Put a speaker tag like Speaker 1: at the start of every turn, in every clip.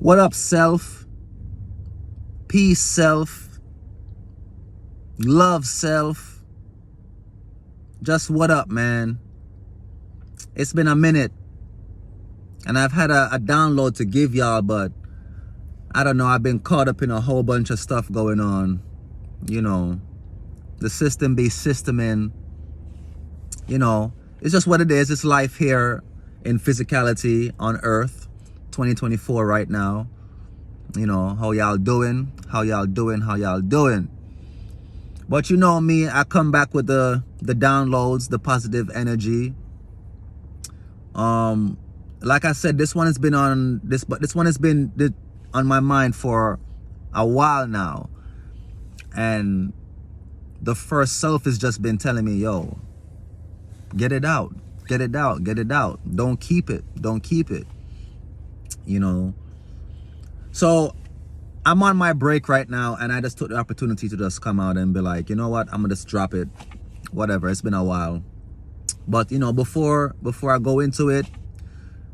Speaker 1: What up, self? Peace, self. Love, self. Just what up, man? It's been a minute. And I've had a download to give y'all, but I don't know. I've been caught up in a whole bunch of stuff going on. You know, the system be systeming. You know, it's just what it is. It's life here in physicality on Earth, 2024 right now. You know, how y'all doing? How y'all doing? How y'all doing? But you know me, I come back with the downloads, the positive energy. Like I said, this one has been on on my mind for a while now. And the first self has just been telling me, yo, get it out, get it out, get it out. Don't keep it, don't keep it. You know. So I'm on my break right now, and I just took the opportunity to just come out and be like, you know what, I'm gonna just drop it. Whatever, it's been a while. But you know, before I go into it,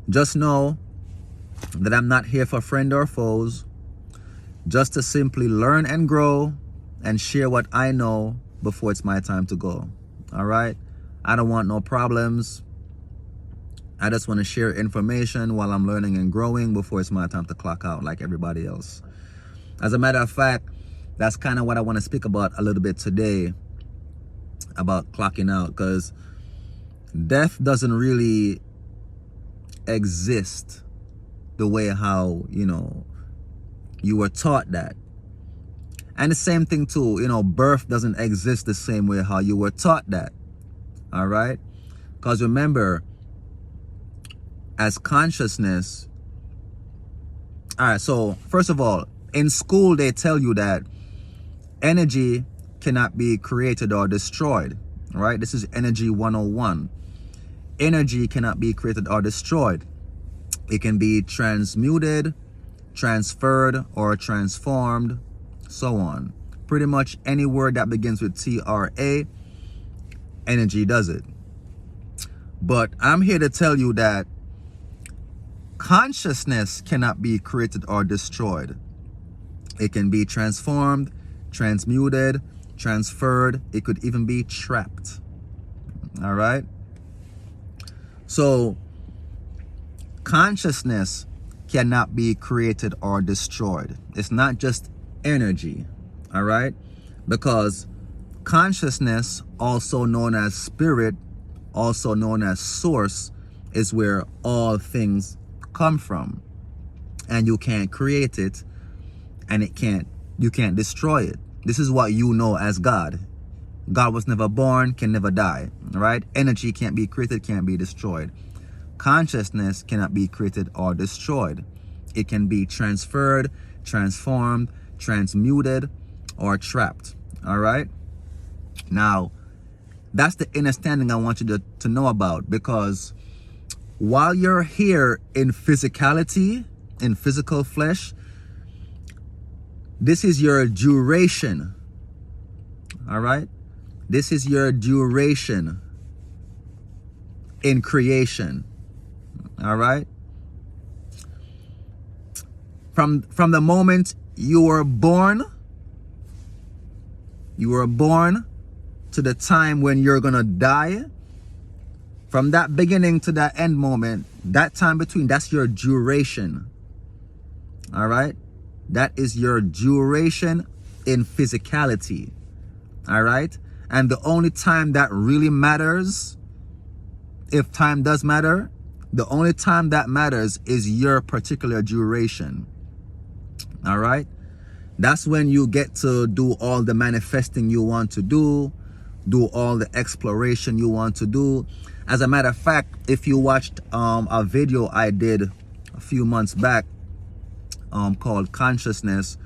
Speaker 1: just know that I'm not here for friend or foes, just to simply learn and grow and share what I know before it's my time to go. All right? I don't want no problems. I just want to share information while I'm learning and growing before it's my time to clock out like everybody else. As a matter of fact, that's kind of what I want to speak about a little bit today, about clocking out, because death doesn't really exist the way how, you know, you were taught that. And the same thing too, you know, birth doesn't exist the same way how you were taught that. All right? Because remember, as consciousness, all right, so first of all, in school they tell you that energy cannot be created or destroyed. All right? This is energy 101. Energy cannot be created or destroyed. It can be transmuted, transferred, or transformed, so on. Pretty much any word that begins with TRA, energy does it. But I'm here to tell you that consciousness cannot be created or destroyed. It can be transformed, transmuted, transferred. It could even be trapped. All right? So, consciousness cannot be created or destroyed. It's not just energy, all right? Because consciousness, also known as spirit, also known as source, is where all things come from. And you can't create it, and you can't destroy it. This is what you know as God. God was never born, can never die, all right? Energy can't be created, can't be destroyed. Consciousness cannot be created or destroyed. It can be transferred, transformed, transmuted, or trapped, all right? Now, that's the understanding I want you to know about, because while you're here in physicality, in physical flesh, this is your duration, all right? This is your duration in creation. All right? From the moment you were born to the time when you're going to die, from that beginning to that end moment, that time between, that's your duration. All right? That is your duration in physicality. All right? And the only time that really matters, if time does matter, the only time that matters is your particular duration. All right? That's when you get to do all the manifesting you want to do all the exploration you want to do. As a matter of fact, if you watched a video I did a few months back called Consciousness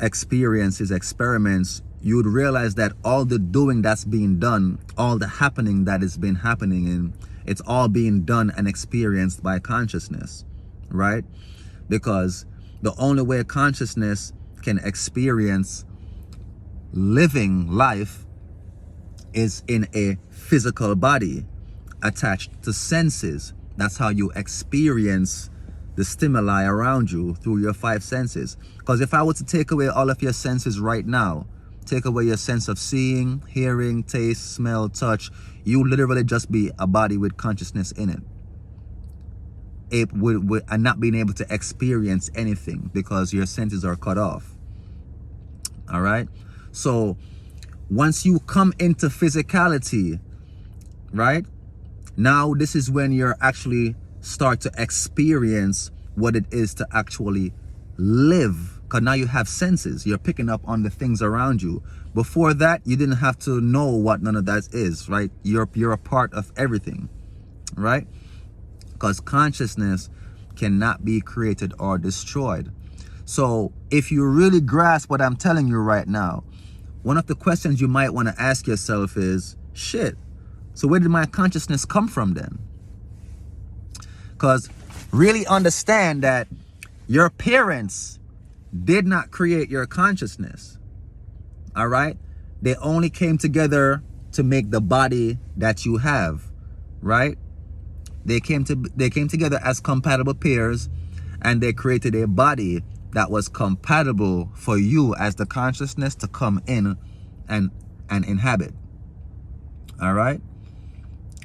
Speaker 1: Experiences, Experiments, you'd realize that all the doing that's being done, all the happening that has been happening, and it's all being done and experienced by consciousness, right? Because the only way consciousness can experience living life is in a physical body attached to senses. That's how you experience the stimuli around you through your five senses. Because if I were to take away all of your senses right now, take away your sense of seeing, hearing, taste, smell, touch, you literally just be a body with consciousness in it. And not being able to experience anything because your senses are cut off. All right? So once you come into physicality, right? Now this is when you're actually start to experience what it is to actually live. Because now you have senses. You're picking up on the things around you. Before that, you didn't have to know what none of that is, right? You're a part of everything, right? Because consciousness cannot be created or destroyed. So if you really grasp what I'm telling you right now, one of the questions you might want to ask yourself is, shit, so where did my consciousness come from then? Because really understand that your parents did not create your consciousness. All right? They only came together to make the body that you have, right? They came together as compatible pairs, and they created a body that was compatible for you as the consciousness to come in and inhabit. All right?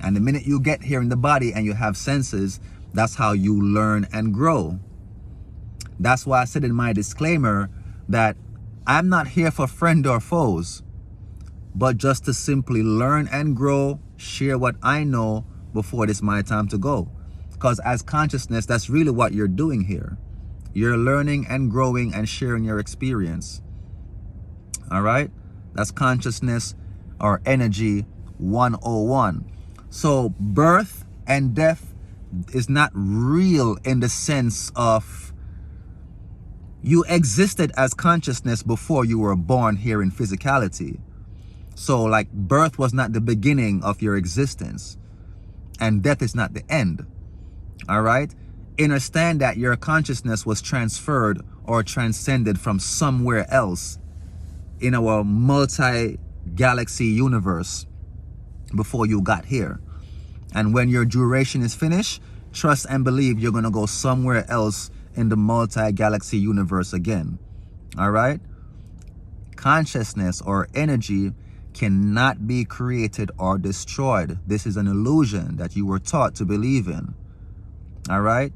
Speaker 1: And the minute you get here in the body and you have senses, that's how you learn and grow. That's why I said in my disclaimer that I'm not here for friends or foes, but just to simply learn and grow, share what I know before it is my time to go. Because as consciousness, that's really what you're doing here. You're learning and growing and sharing your experience. All right? That's consciousness or energy 101. So birth and death is not real in the sense of you existed as consciousness before you were born here in physicality. So like birth was not the beginning of your existence, and death is not the end. All right? Understand that your consciousness was transferred or transcended from somewhere else in our multi-galaxy universe before you got here. And when your duration is finished, trust and believe you're going to go somewhere else in the multi-galaxy universe again. All right? Consciousness or energy cannot be created or destroyed. This is an illusion that you were taught to believe in. All right?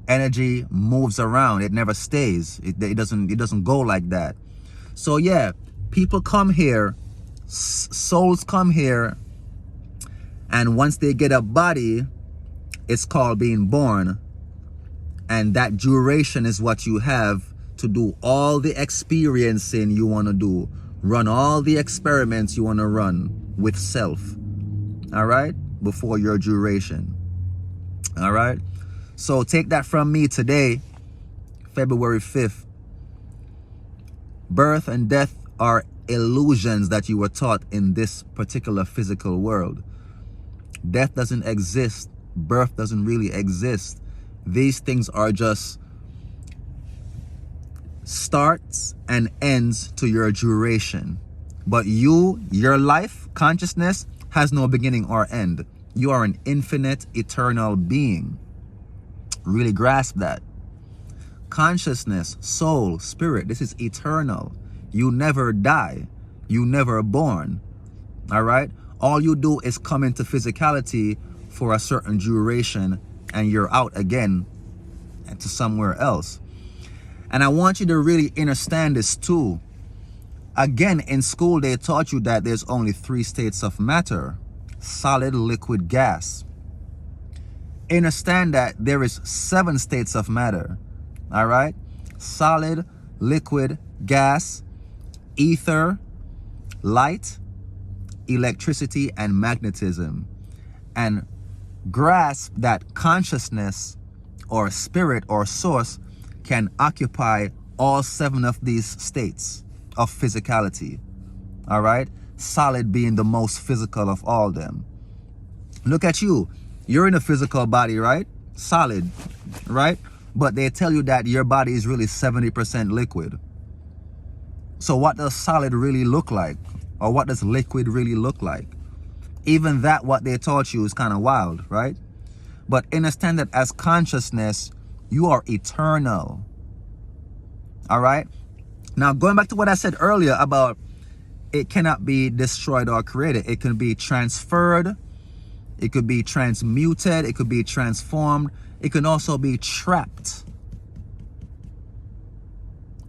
Speaker 1: Energy moves around. It never stays. It doesn't go like that. So yeah, people come here, souls come here, and once they get a body, it's called being born. And that duration is what you have to do all the experiencing you want to do. Run all the experiments you want to run with self. All right? Before your duration. All right? So take that from me today, February 5th. Birth and death are illusions that you were taught in this particular physical world. Death doesn't exist. Birth doesn't really exist. These things are just starts and ends to your duration. But your life, consciousness, has no beginning or end. You are an infinite, eternal being. Really grasp that. Consciousness, soul, spirit, this is eternal. You never die. You never born. All right? All you do is come into physicality for a certain duration and you're out again to somewhere else. And I want you to really understand this too. Again, in school, they taught you that there's only 3 states of matter: solid, liquid, gas. Understand that there is 7 states of matter. All right? Solid, liquid, gas, ether, light, electricity, and magnetism. And grasp that consciousness or spirit or source can occupy all 7 of these states of physicality. All right? Solid being the most physical of all them. Look at you. You're in a physical body, right? Solid, right? But they tell you that your body is really 70% liquid. So what does solid really look like? Or what does liquid really look like? Even that, what they taught you, is kind of wild, right? But understand that as consciousness, You are eternal. All right? Now, going back to what I said earlier about it cannot be destroyed or created. It can be transferred. It could be transmuted. It could be transformed. It can also be trapped.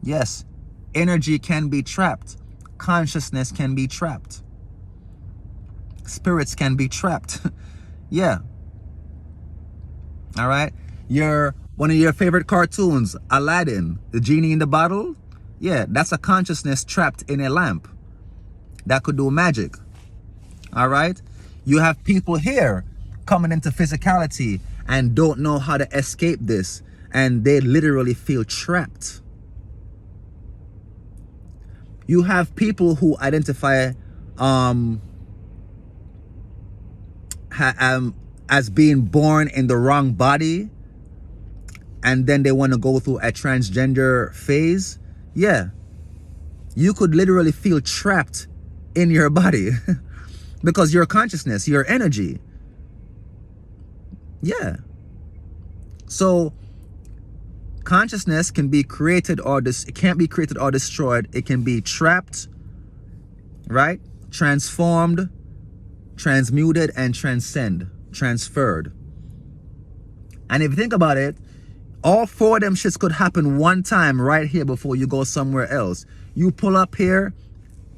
Speaker 1: Yes, energy can be trapped. Consciousness can be trapped. Spirits can be trapped. Yeah. All right. One of your favorite cartoons, Aladdin, the genie in the bottle. Yeah, that's a consciousness trapped in a lamp that could do magic. All right. You have people here coming into physicality and don't know how to escape this, and they literally feel trapped. You have people who identify as being born in the wrong body, and then they want to go through a transgender phase. Yeah, you could literally feel trapped in your body because your consciousness, your energy. Yeah. So consciousness can be created or it can't be created or destroyed. It can be trapped, right? Transformed, transmuted, and transferred. And if you think about it, all four of them shits could happen one time right here before you go somewhere else. You pull up here,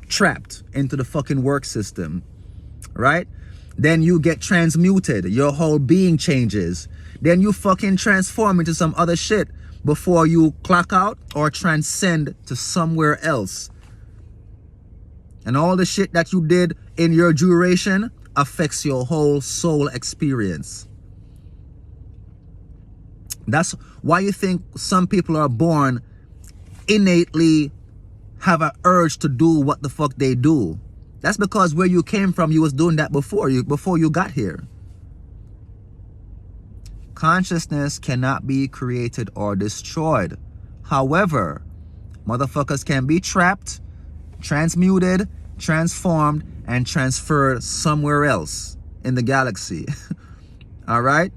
Speaker 1: trapped into the fucking work system, right? Then you get transmuted. Your whole being changes. Then you fucking transform into some other shit before you clock out or transcend to somewhere else. And all the shit that you did in your duration affects your whole soul experience. That's why you think some people are born innately have an urge to do what the fuck they do. That's because where you came from, you was doing that before you got here. Consciousness cannot be created or destroyed. However, motherfuckers can be trapped, transmuted, transformed, and transferred somewhere else in the galaxy. All right?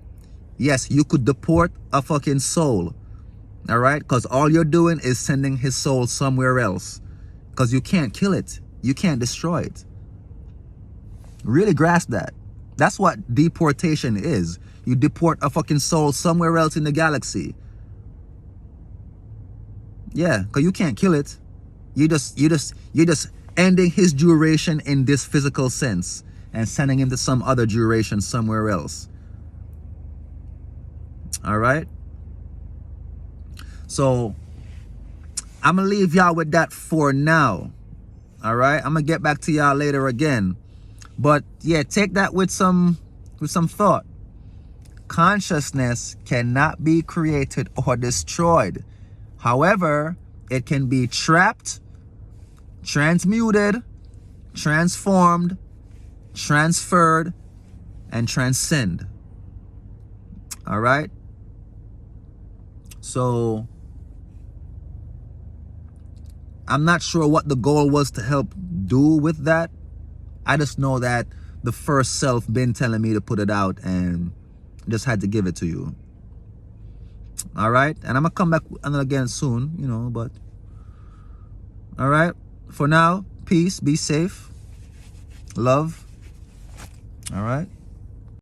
Speaker 1: Yes, you could deport a fucking soul. All right? Because all you're doing is sending his soul somewhere else. Because you can't kill it. You can't destroy it. Really grasp that. That's what deportation is. You deport a fucking soul somewhere else in the galaxy. Yeah, because you can't kill it. You're just ending his duration in this physical sense and sending him to some other duration somewhere else. All right? So, I'm going to leave y'all with that for now. All right? I'm going to get back to y'all later again. But, yeah, take that with some thought. Consciousness cannot be created or destroyed. However, it can be trapped, transmuted, transformed, transferred, and transcend. All right? So, I'm not sure what the goal was to help do with that. I just know that the first self been telling me to put it out and just had to give it to you. All right? And I'm going to come back again soon, but all right? For now, peace, be safe, love. All right?